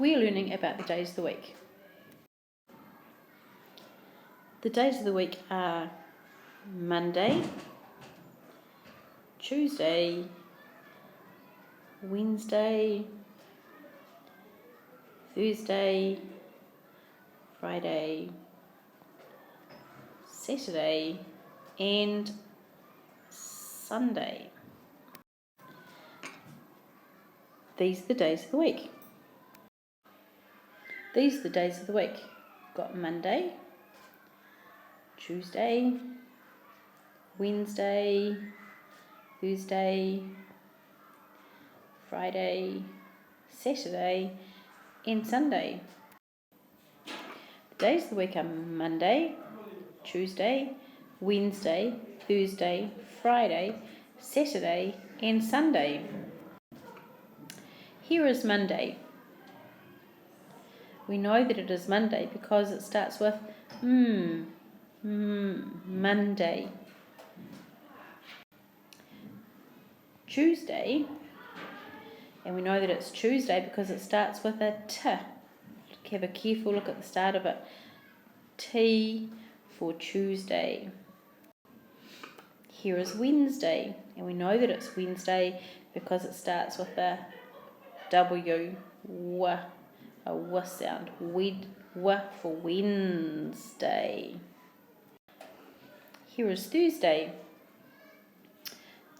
we are learning about the days of the week. The days of the week are Monday, Tuesday, Wednesday, Thursday, Friday, Saturday, and Sunday. These are the days of the week. These are the days of the week. We've got Monday, Tuesday, Wednesday, Thursday, Friday, Saturday, and Sunday. The days of the week are Monday, Tuesday, Wednesday, Thursday, Friday, Saturday, and Sunday. Here is Monday. We know that it is Monday because it starts with Monday. Tuesday, and we know that it's Tuesday because it starts with a T. Have a careful look at the start of it. T for Tuesday. Here is Wednesday, and we know that it's Wednesday because it starts with a W, a W sound. W for Wednesday. Here is Thursday.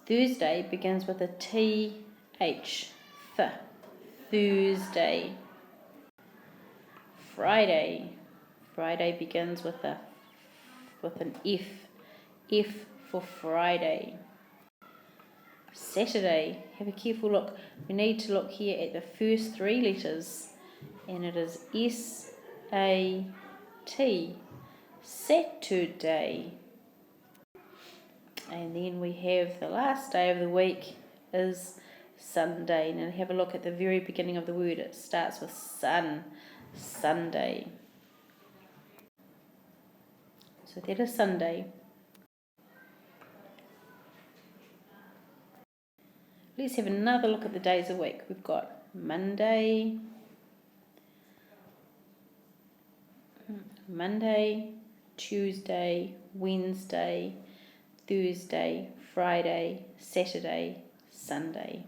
Thursday begins with a TH, Thursday. Friday begins with an F for Friday. Saturday, have a careful look. We need to look here at the first three letters, and it is S-A-T, Saturday. And then we have the last day of the week is Sunday. Now have a look at the very beginning of the word. It starts with sun, Sunday. So that is Sunday. Let's have another look at the days of the week. We've got Monday, Tuesday, Wednesday, Thursday, Friday, Saturday, Sunday.